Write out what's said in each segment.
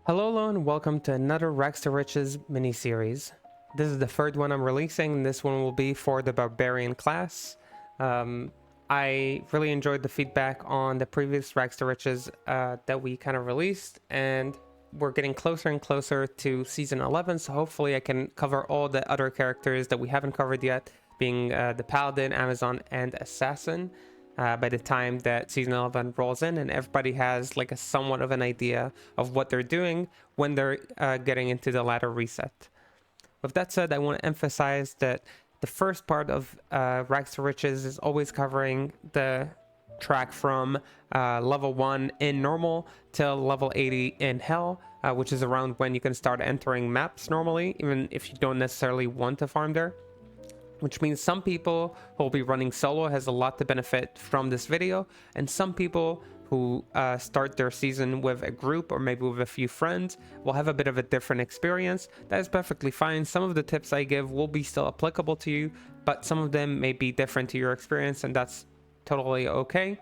Hello and welcome to another Rags to Riches mini-series. This is the third one I'm releasing. This one will be for the Barbarian class. I really enjoyed the feedback on the previous Rags to Riches that we kind of released, and we're getting closer and closer to season 11, so hopefully I can cover all the other characters that we haven't covered yet, being the Paladin, Amazon, and Assassin. By the time that season 11 rolls in, and everybody has like a somewhat of an idea of what they're doing when they're getting into the ladder reset. With that said, I want to emphasize that the first part of Rags to Riches is always covering the track from level 1 in normal till level 80 in hell, which is around when you can start entering maps normally, even if you don't necessarily want to farm there. Which means some people who will be running solo has a lot to benefit from this video, and some people who start their season with a group or maybe with a few friends will have a bit of a different experience. That is perfectly fine. Some of the tips I give will be still applicable to you, but some of them may be different to your experience, and that's totally okay.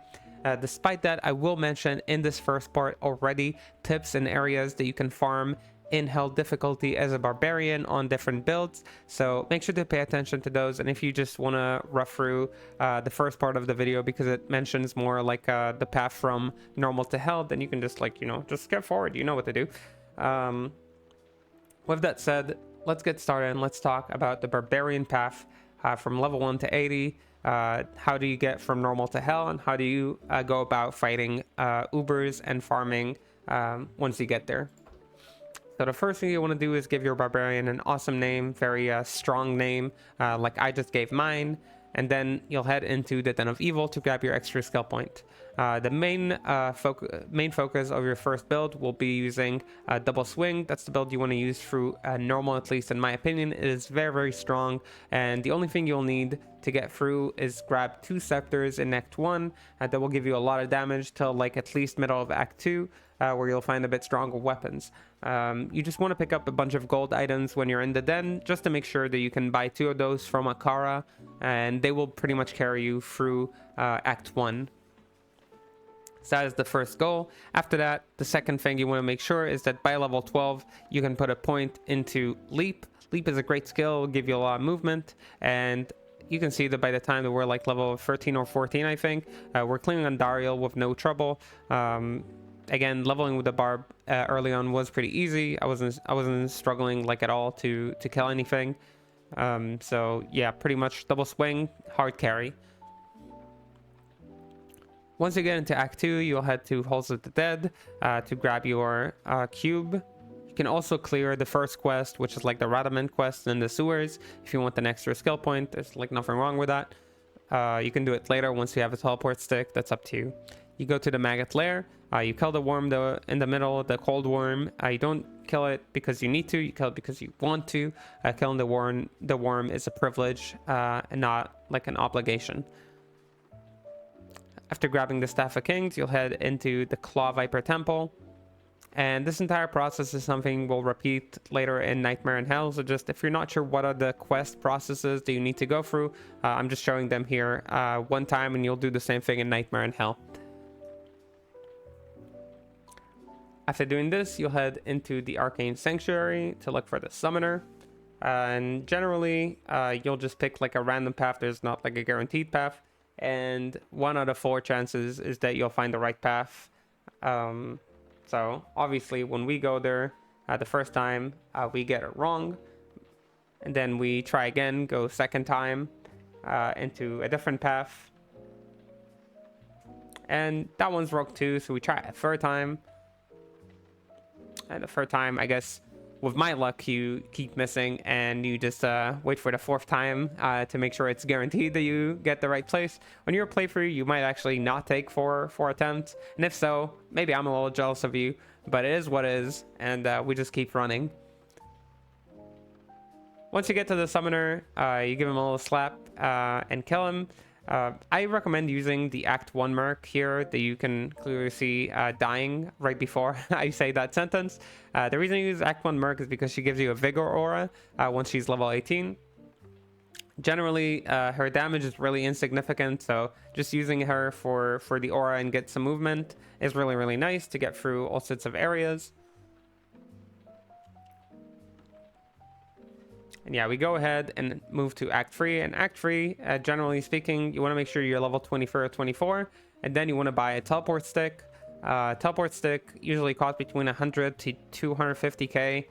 Despite that, I will mention in this first part already tips and areas that you can farm in hell difficulty as a barbarian on different builds, so make sure to pay attention to those. And if you just want to rough through the first part of the video because it mentions more like the path from normal to hell, then you can just just skip forward. You know what to do. With that said, let's get started and let's talk about the barbarian path from level 1 to 80. How do you get from normal to hell, and how do you go about fighting Ubers and farming once you get there? So the first thing you want to do is give your barbarian an awesome name, very strong name, like I just gave mine, and then you'll head into the Den of Evil to grab your extra skill point. The main focus of your first build will be using double swing. That's the build you want to use through normal, at least in my opinion. It is very, very strong, and the only thing you'll need to get through is grab 2 scepters in Act 1. That will give you a lot of damage till like at least middle of Act 2. Where you'll find a bit stronger weapons. You just want to pick up a bunch of gold items when you're in the den, just to make sure that you can buy 2 of those from Akara, and they will pretty much carry you through Act 1. So that is the first goal. After that, the second thing you want to make sure is that by level 12, you can put a point into Leap. Leap is a great skill, will give you a lot of movement, and you can see that by the time that we're like level 13 or 14, I think, we're cleaning on Dariel with no trouble. Again, leveling with the Barb early on was pretty easy. I wasn't struggling like at all to kill anything. So yeah, pretty much double swing, hard carry. Once you get into Act 2, you'll head to Halls of the Dead to grab your cube. You can also clear the first quest, which is like the Radamant quest in the sewers. If you want an extra skill point, there's like nothing wrong with that. You can do it later once you have a teleport stick. That's up to you. You go to the maggot lair. You kill the worm in the middle, the cold worm. You don't kill it because you need to. You kill it because you want to. Killing the worm is a privilege and not like an obligation. After grabbing the Staff of Kings, you'll head into the Claw Viper Temple. And this entire process is something we'll repeat later in Nightmare in Hell. So just if you're not sure what are the quest processes that you need to go through, I'm just showing them here one time, and you'll do the same thing in Nightmare in Hell. After doing this, you'll head into the Arcane Sanctuary to look for the Summoner. And generally, you'll just pick like a random path. There's not like a guaranteed path. And 1 out of 4 chances is that you'll find the right path. So obviously, when we go there the first time, we get it wrong. And then we try again, go second time into a different path. And that one's wrong too, so we try a third time. And the third time, I guess, with my luck, you keep missing, and you just wait for the 4th time to make sure it's guaranteed that you get the right place. On your playthrough, you might actually not take 4 attempts, and if so, maybe I'm a little jealous of you, but it is what it is, and we just keep running. Once you get to the Summoner, you give him a little slap and kill him. I recommend using the Act 1 merc here that you can clearly see dying right before I say that sentence. The reason I use Act 1 merc is because she gives you a Vigor aura once she's level 18. Generally, her damage is really insignificant, so just using her for the aura and get some movement is really, really nice to get through all sorts of areas. And yeah, we go ahead and move to Act 3. And Act 3, generally speaking, you want to make sure you're level 24 or 24. And then you want to buy a teleport stick. Teleport stick usually costs between 100 to 250k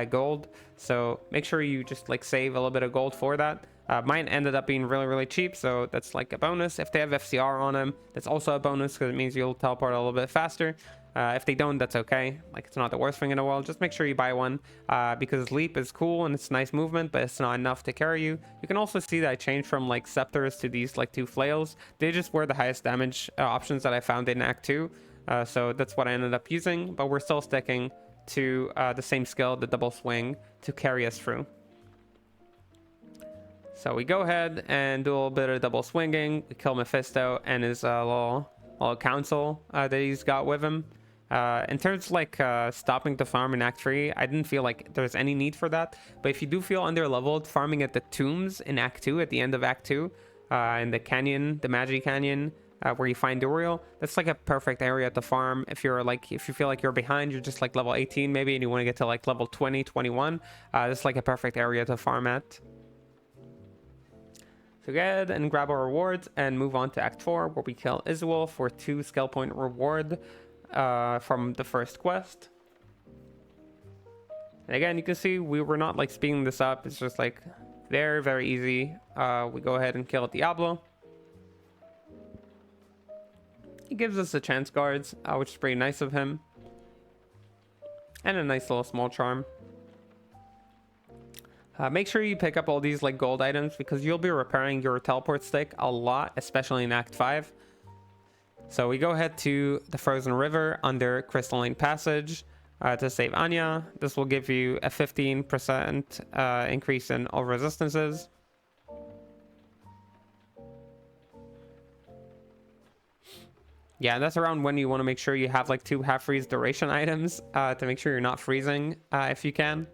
gold. So make sure you just like save a little bit of gold for that. Mine ended up being really cheap, so that's like a bonus. If they have FCR on them, that's also a bonus because it means you'll teleport a little bit faster. If they don't, that's okay. Like, it's not the worst thing in the world. Just make sure you buy one because leap is cool and it's nice movement, but it's not enough to carry you. You can also see that I changed from like scepters to these like 2 flails. They just were the highest damage options that I found in Act 2. So that's what I ended up using, but we're still sticking to the same skill, the double swing, to carry us through. So we go ahead and do a little bit of double swinging. We kill Mephisto and his little council that he's got with him. In terms of like stopping the farm in Act 3, I didn't feel like there's any need for that. But if you do feel under leveled, farming at the tombs in Act 2, at the end of Act 2, in the canyon, the Magi Canyon, where you find Duriel, that's like a perfect area to farm. If you feel like you're behind, you're just like level 18 maybe, and you want to get to like level 20, 21, that's like a perfect area to farm at. So go ahead and grab our rewards and move on to Act 4, where we kill Isuel for 2 skill point reward from the first quest. And again, you can see we were not like speeding this up. It's just like very easy. We go ahead and kill Diablo. He gives us the chance guards, which is pretty nice of him, and a nice little small charm. Make sure you pick up all these like gold items because you'll be repairing your teleport stick a lot, especially in Act 5. So we go ahead to the Frozen River under Crystalline Passage to save Anya. This will give you a 15% increase in all resistances. Yeah, that's around when you want to make sure you have like 2 half-freeze duration items to make sure you're not freezing if you can.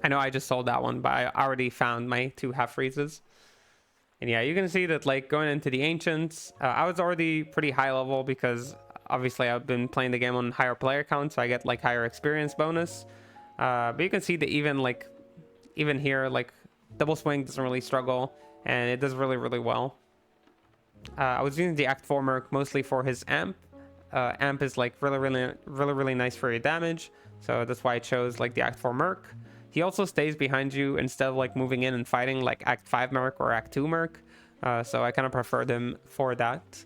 I know I just sold that one, but I already found my 2 half-freezes. And yeah, you can see that like going into the Ancients, I was already pretty high level because obviously I've been playing the game on higher player count, so I get like higher experience bonus. But you can see that even here, like double swing doesn't really struggle, and it does really well. I was using the Act 4 Merc mostly for his amp. Amp is like really nice for your damage, so that's why I chose like the Act 4 Merc. He also stays behind you instead of like moving in and fighting like Act 5 Merc or Act 2 Merc. So I kind of preferred him for that.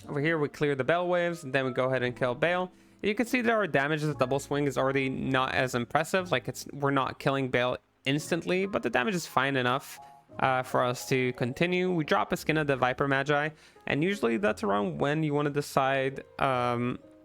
Over here we clear the Baal waves, and then we go ahead and kill Baal. You can see that our damage as a double swing is already not as impressive. Like we're not killing Baal instantly, but the damage is fine enough for us to continue. We drop a skin of the Viper Magi, and usually that's around when you want to decide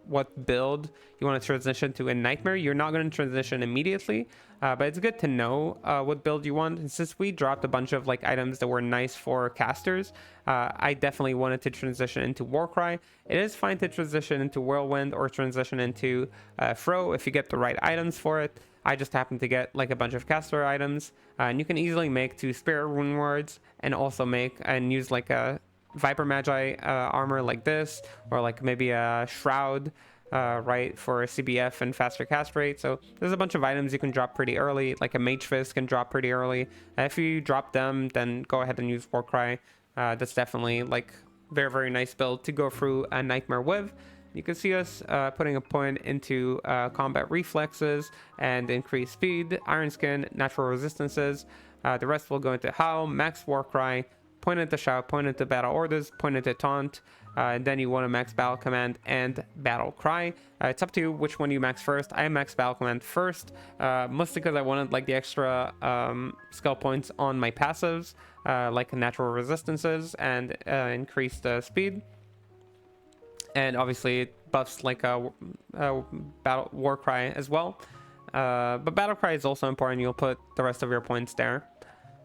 what build you want to transition to in Nightmare. You're not going to transition immediately, but it's good to know what build you want. And since we dropped a bunch of like items that were nice for casters, I definitely wanted to transition into Warcry. It is fine to transition into Whirlwind or transition into Throw if you get the right items for it. I just happened to get like a bunch of caster items, and you can easily make 2 Spirit Rune Wards and also make and use like a Viper Magi armor like this, or like maybe a Shroud, right, for a CBF and faster cast rate. So there's a bunch of items you can drop pretty early, like a Mage Fist can drop pretty early. If you drop them, then go ahead and use Warcry. That's definitely like very nice build to go through a Nightmare with. You can see us putting a point into combat reflexes and increased speed, Iron Skin, natural resistances. The rest will go into Howl, max Warcry, point into Shout, point into Battle Orders, point into Taunt, and then you want to max Battle Command and Battle Cry. It's up to you which one you max first. I max Battle Command first, mostly because I wanted like the extra skill points on my passives, like natural resistances and increased speed. And obviously it buffs like a Battle Warcry as well. But Battle Cry is also important. You'll put the rest of your points there.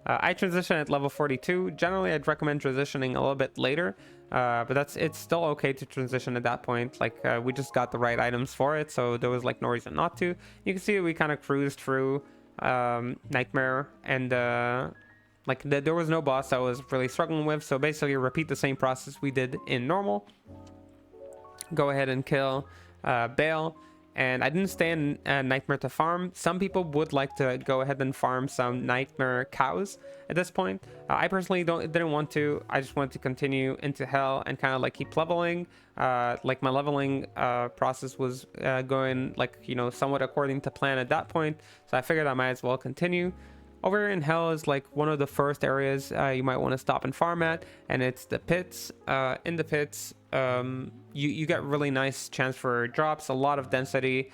I transition at level 42. Generally, I'd recommend transitioning a little bit later, but it's still okay to transition at that point. Like we just got the right items for it, so there was like no reason not to. You can see we kind of cruised through Nightmare, and there was no boss I was really struggling with. So basically, repeat the same process we did in normal. Go ahead and kill Baal. and I didn't stay in Nightmare to farm. Some people would like to go ahead and farm some Nightmare cows at this point. I personally didn't want to. I just wanted to continue into Hell and kind of like keep leveling. Like my leveling process was going like, you know, somewhat according to plan at that point, so I figured I might as well continue. Over here in Hell is like one of the first areas you might want to stop and farm at, and it's the pits. In the pits, you get really nice chance for drops, a lot of density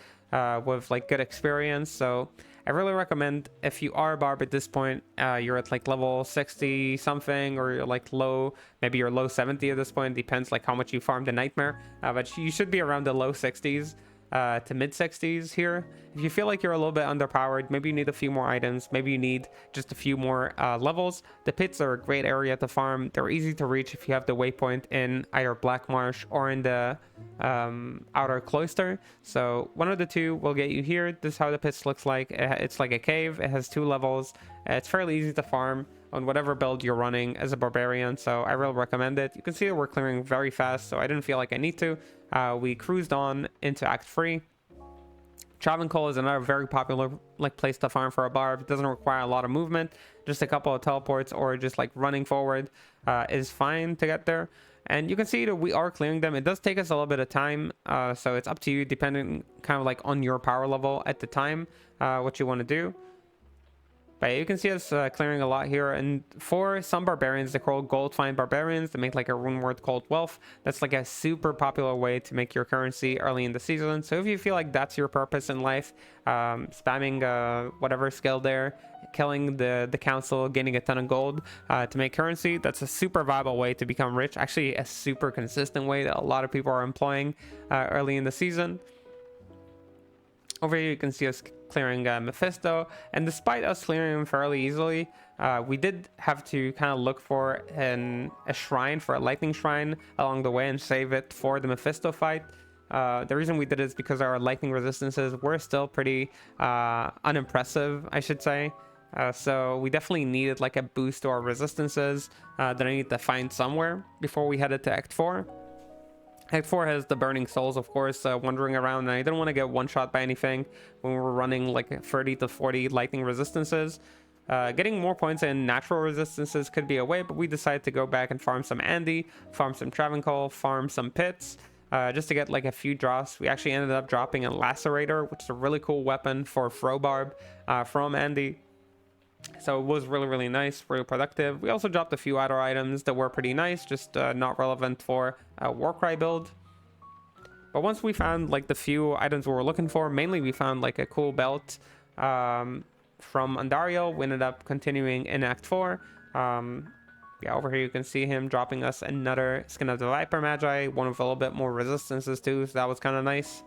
with like good experience. So I really recommend, if you are a Barb at this point, you're at like level 60 something, or you're like low, maybe you're low 70 at this point, depends like how much you farmed a Nightmare, but you should be around the low 60s to mid 60s here. If you feel like you're a little bit underpowered, maybe you need a few more items, maybe you need just a few more levels. The pits are a great area to farm. They're easy to reach if you have the waypoint in either Black Marsh or in the outer cloister. So one of the two will get you here. This is how the pits looks like. It's like a cave. It has 2 levels. It's fairly easy to farm on whatever build you're running as a Barbarian, so I really recommend it. You can see that we're clearing very fast, so I didn't feel like I need to. We cruised on into Act 3. Travancore is another very popular like place to farm for a Barb. It doesn't require a lot of movement. Just a couple of teleports or just like running forward is fine to get there. And you can see that we are clearing them. It does take us a little bit of time, so it's up to you, depending kind of like on your power level at the time, what you want to do. But you can see us clearing a lot here, and for some Barbarians, they're called Gold Find Barbarians. They make like a rune word called Wealth. That's like a super popular way to make your currency early in the season. So if you feel like that's your purpose in life, spamming whatever skill there, killing the council, gaining a ton of gold to make currency, that's a super viable way to become rich. Actually, a super consistent way that a lot of people are employing early in the season. Over here you can see us clearing Mephisto, and despite us clearing him fairly easily, we did have to kind of look for a shrine, for a lightning shrine along the way, and save it for the Mephisto fight. The reason we did it is because our lightning resistances were still pretty unimpressive, I should say. So we definitely needed like a boost to our resistances that I need to find somewhere before we headed to Act 4. Act 4 has the Burning Souls, of course, wandering around, and I didn't want to get one-shot by anything when we were running like 30 to 40 lightning resistances. Getting more points in natural resistances could be a way, but we decided to go back and farm some Andy, farm some Travancore, farm some Pits, just to get like a few drops. We actually ended up dropping a Lacerator, which is a really cool weapon for Throw Barb from Andy. So it was really nice, really productive. We also dropped a few other items that were pretty nice, just not relevant for a Warcry build. But once we found like the few items we were looking for, mainly we found like a cool belt from Andariel. We ended up continuing in Act 4. Yeah, over here you can see him dropping us another Skin of the Viper Magi, one with a little bit more resistances too, so that was kind of nice.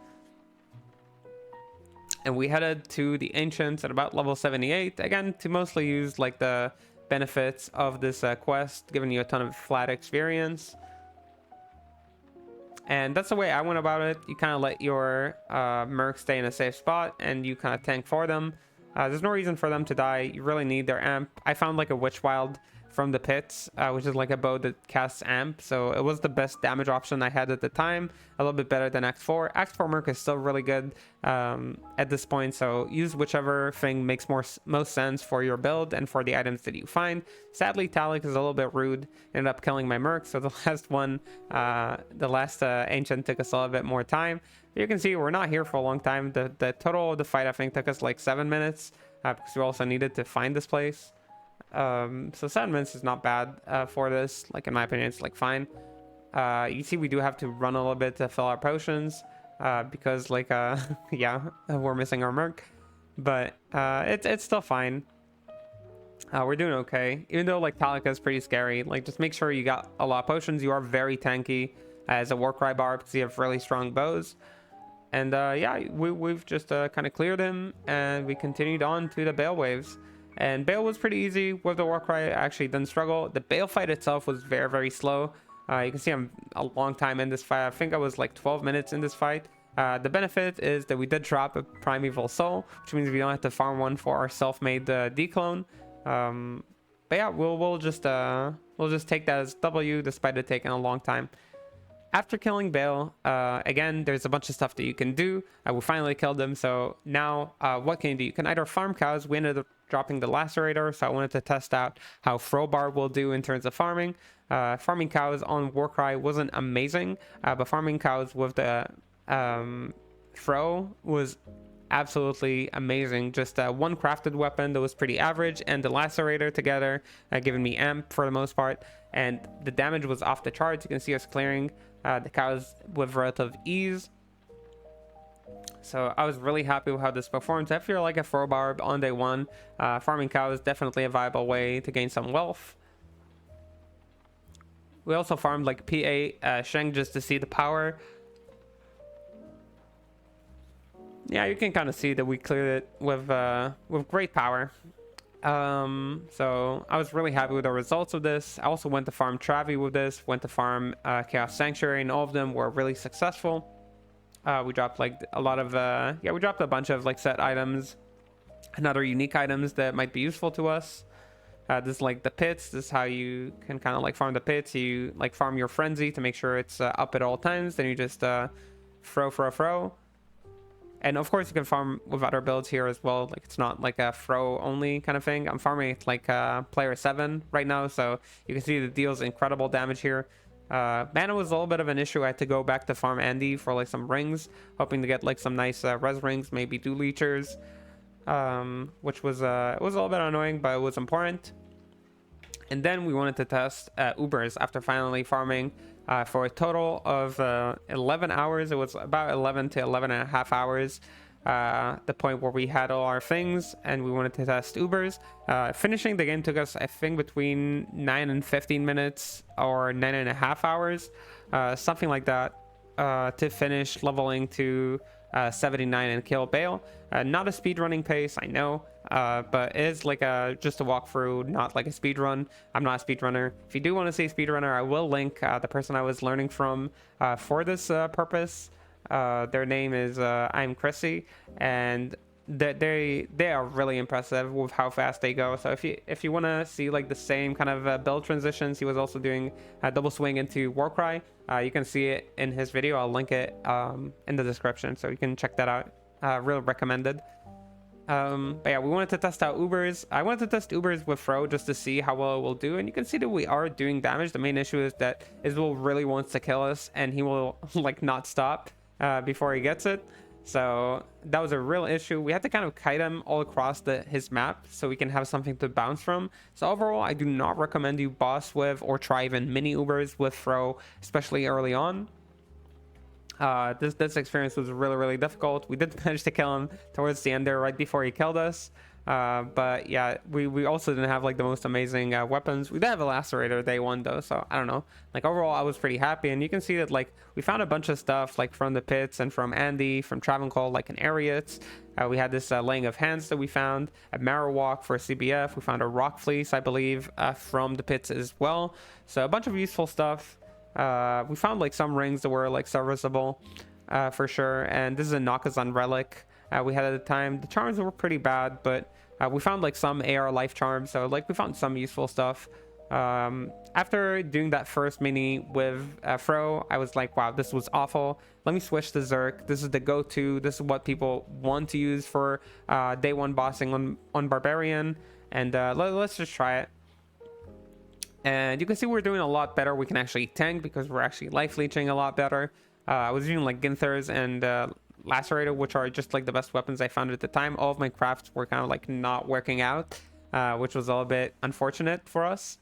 And we headed to the Ancients at about level 78, again, to mostly use like the benefits of this quest, giving you a ton of flat experience. And that's the way I went about it. You kind of let your mercs stay in a safe spot, and you kind of tank for them. There's no reason for them to die. You really need their amp. I found like a Witch Wild from the Pits, which is like a bow that casts amp, so it was the best damage option I had at the time. A little bit better than Act 4. Act 4 merc is still really good at this point, so use whichever thing makes most sense for your build and for the items that you find. Sadly, Talik is a little bit rude, ended up killing my merc, so the last one, the last Ancient took us a little bit more time. You can see we're not here for a long time. The total of the fight, I think, took us like 7 minutes, because we also needed to find this place. So 7 minutes is not bad for this. Like, in my opinion, it's like fine. You see we do have to run a little bit to fill our potions, because like yeah, we're missing our merc, but it's still fine. We're doing okay, even though like Talika is pretty scary. Like, just make sure you got a lot of potions. You are very tanky as a Warcry Barb because you have really strong bows. And yeah, we've just kind of cleared him, and we continued on to the Baal waves. And Baal was pretty easy with the Warcry. I actually didn't struggle. The Baal fight itself was very slow. You can see I'm a long time in this fight. I think I was like 12 minutes in this fight. The benefit is that we did drop a Primeval Soul, which means we don't have to farm one for our self-made declone. But yeah, we'll just take that as W, despite it taking a long time. after killing Baal, again, there's a bunch of stuff that you can do. We finally killed him, so now what can you do? You can either farm cows. We ended up dropping the lacerator, so I wanted to test out how Barb will do in terms of farming. Farming cows on Warcry wasn't amazing, but farming cows with the Fro was absolutely amazing. Just one crafted weapon that was pretty average, and the lacerator together giving me amp for the most part, and the damage was off the charts. You can see us clearing the cows with relative ease. So I was really happy with how this performs. I feel like a Barb on day one. Farming cows is definitely a viable way to gain some wealth. We also farmed like PA Sheng just to see the power. Yeah, you can kind of see that we cleared it with great power. So I was really happy with the results of this. I also went to farm Travi with this, went to farm Chaos Sanctuary, and all of them were really successful. We dropped like a lot of we dropped a bunch of like set items and other unique items that might be useful to us. This is like the pits. This is how you can kind of like farm the pits. You like farm your frenzy to make sure it's up at all times. Then you just throw. And of course you can farm with other builds here as well. Like it's not like a throw only kind of thing. I'm farming like player 7 right now, so you can see the deals incredible damage here. Mana was a little bit of an issue. I had to go back to farm Andy for like some rings, hoping to get like some nice res rings, maybe do leechers, which was it was a little bit annoying, but it was important. And then we wanted to test Ubers after finally farming for a total of 11 hours. It was about 11 to 11 and a half hours, the point where we had all our things, and we wanted to test Ubers. Finishing the game took us, I think, between 9 and 15 minutes or 9 and a half hours, something like that, to finish leveling to 79 and kill Baal. Not a speedrunning pace, I know, but it is like just a walkthrough, not like a speed run. I'm not a speedrunner. If you do want to see a speedrunner, I will link the person I was learning from for this purpose. Their name is I'm Chrissy, and they are really impressive with how fast they go. So if you want to see like the same kind of build transitions, he was also doing a double swing into Warcry. You can see it in his video. I'll link it in the description, so you can check that out. Really recommended. But yeah, we wanted to test out Ubers. I wanted to test Ubers with Fro just to see how well it will do, and you can see that we are doing damage. The main issue is that Isabel really wants to kill us, and he will like not stop before he gets it. So that was a real issue. We had to kind of kite him all across his map so we can have something to bounce from. So overall, I do not recommend you boss with or try even mini Ubers with Fro, especially early on. This experience was really difficult. We did manage to kill him towards the end there, right before he killed us. But yeah, we also didn't have like the most amazing weapons. We did have a lacerator day one though, so I don't know. Like overall, I was pretty happy, and you can see that like we found a bunch of stuff like from the pits and from Andy, from Travancore, like an Ariat. We had this laying of hands that we found, a marrow walk for CBF. We found a rock fleece, I believe, from the pits as well. So a bunch of useful stuff. We found like some rings that were like serviceable for sure, and this is a Nakazan relic we had at the time. The charms were pretty bad, but we found like some AR life charms, so like we found some useful stuff. After doing that first mini with Fro, I was like, wow, this was awful. Let me switch to Zerk. This is the go-to. This is what people want to use for day one bossing on Barbarian, and let's just try it. And you can see we're doing a lot better. We can actually tank because we're actually life leeching a lot better. I was using like Ginthers and Lacerator, which are just like the best weapons I found at the time. All of my crafts were kind of like not working out, which was a little bit unfortunate for us.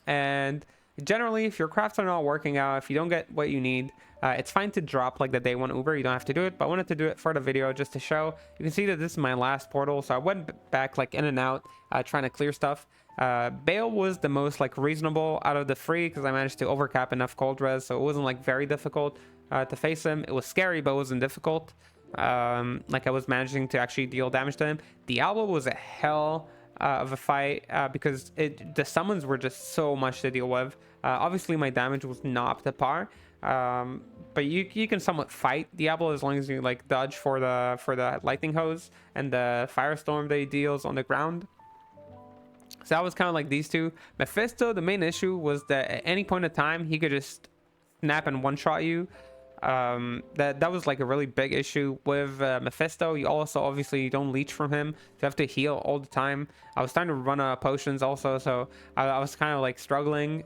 And generally, if your crafts are not working out, if you don't get what you need, it's fine to drop like the day one Uber. You don't have to do it, but I wanted to do it for the video just to show. You can see that this is my last portal, so I went back like in and out trying to clear stuff. Baal was the most like reasonable out of the three because I managed to overcap enough cold res, so it wasn't like very difficult to face him. It was scary, but it wasn't difficult. Like I was managing to actually deal damage to him. Diablo was a hell of a fight because the summons were just so much to deal with. Obviously my damage was not up to par, but you can somewhat fight Diablo as long as you like dodge for the lightning hose and the firestorm that he deals on the ground. So that was kind of like these two. Mephisto, the main issue was that at any point in time he could just snap and one-shot you. That was like a really big issue with Mephisto. You also obviously don't leech from him, so you have to heal all the time. I was trying to run out of potions also, so I was kind of like struggling.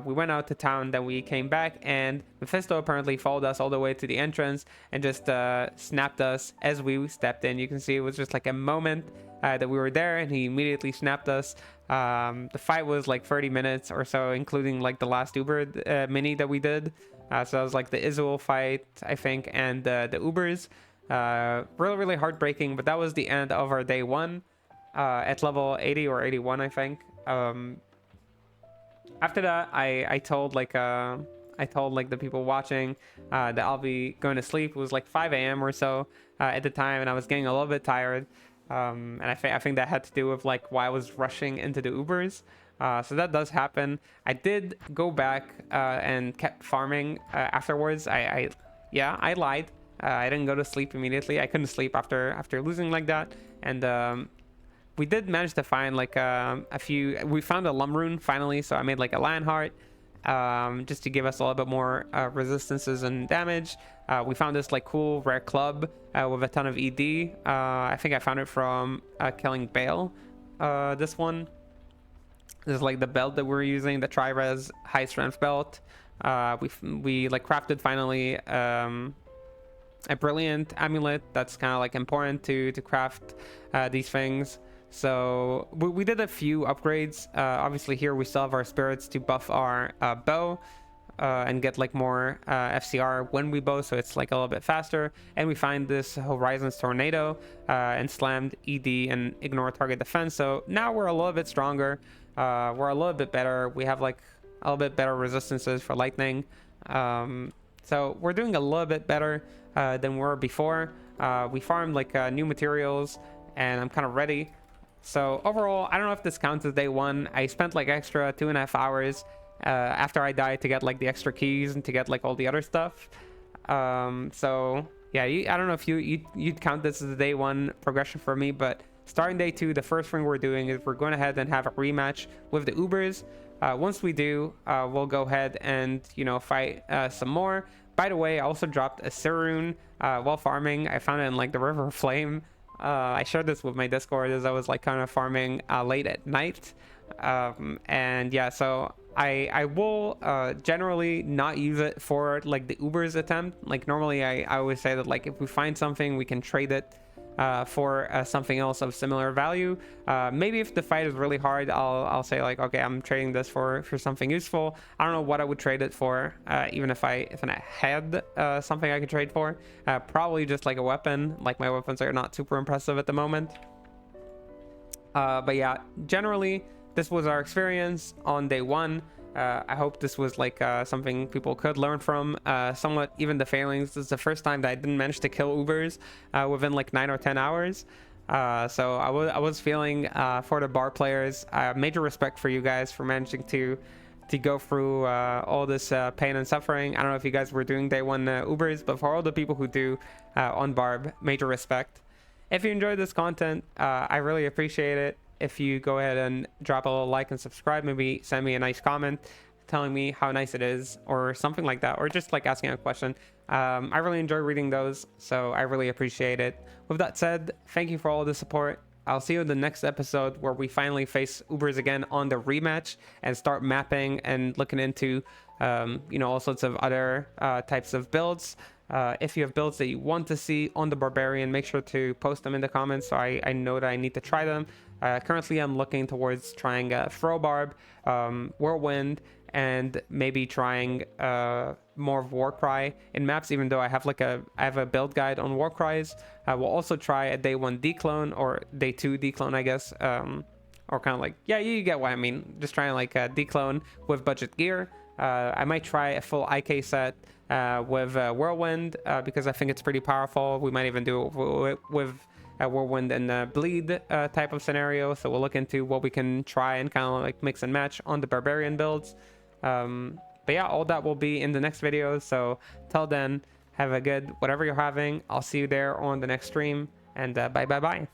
We went out to town, then we came back, and Mephisto apparently followed us all the way to the entrance and just snapped us as we stepped in. You can see it was just like a moment that we were there, and he immediately snapped us. The fight was like 30 minutes or so, including like the last Uber mini that we did. So that was like the Israel fight, I think, and the Ubers. Really heartbreaking, but that was the end of our day one at level 80 or 81, I think. After that, I told like the people watching that I'll be going to sleep. It was like 5 a.m. or so at the time, and I was getting a little bit tired. And I think that had to do with like why I was rushing into the Ubers. So that does happen. I did go back and kept farming afterwards. I lied. I didn't go to sleep immediately. I couldn't sleep after losing like that. And we did manage to find like a few. We found a Lum rune finally, so I made like a Lionheart just to give us a little bit more resistances and damage. We found this like cool rare club with a ton of ED. I think I found it from killing Baal. This one. This is like the belt that we're using, the Tri-Res high strength belt. We like crafted finally a brilliant amulet. That's kind of like important to craft these things. So we did a few upgrades. Obviously here we still have our spirits to buff our bow and get like more FCR when we bow, so it's like a little bit faster. And we find this Horizons Tornado and slammed ED and ignore target defense. So now we're a little bit stronger. We're a little bit better. We have like a little bit better resistances for lightning. So we're doing a little bit better than we were before. We farmed like new materials, and I'm kind of ready. So overall, I don't know if this counts as day one. I spent like extra 2.5 hours after I died to get like the extra keys and to get like all the other stuff. So yeah, I don't know if you'd count this as a day one progression for me, but starting day two, the first thing we're doing is we're going ahead and have a rematch with the Ubers. Once we do, we'll go ahead and, you know, fight some more. By the way, I also dropped a Sirune while farming. I found it in like the River of Flame. I shared this with my Discord as I was like kind of farming late at night. And yeah, so I will generally not use it for like the Ubers attempt. Like normally I always say that like if we find something, we can trade it for something else of similar value. Maybe if the fight is really hard, I'll say like, okay, I'm trading this for something useful. I don't know what I would trade it for, even if I had something I could trade for. Probably just like a weapon. Like my weapons are not super impressive at the moment. But yeah, generally this was our experience on day one. I hope this was like something people could learn from. Somewhat even the failings. This is the first time that I didn't manage to kill Ubers within like 9 or 10 hours. So I was feeling for the bar players, major respect for you guys for managing to go through all this pain and suffering. I don't know if you guys were doing day one Ubers, but for all the people who do on Barb, major respect. If you enjoyed this content, I really appreciate it. If you go ahead and drop a little like and subscribe, maybe send me a nice comment telling me how nice it is or something like that, or just like asking a question. I really enjoy reading those, so I really appreciate it. With that said, thank you for all the support. I'll see you in the next episode where we finally face Ubers again on the rematch and start mapping and looking into you know, all sorts of other types of builds. If you have builds that you want to see on the Barbarian, make sure to post them in the comments so I know that I need to try them. Currently I'm looking towards trying Throw Barb, Whirlwind, and maybe trying more of Warcry in maps, even though I have a build guide on Warcries. I will also try a day one declone or day two declone, I guess, or kind of like, yeah, you get what I mean, just trying like a declone with budget gear. I might try a full IK set with Whirlwind because I think it's pretty powerful. We might even do it with Whirlwind and Bleed type of scenario. So we'll look into what we can try and kind of like mix and match on the Barbarian builds. But yeah, all that will be in the next video. So till then, have a good whatever you're having. I'll see you there on the next stream, and bye.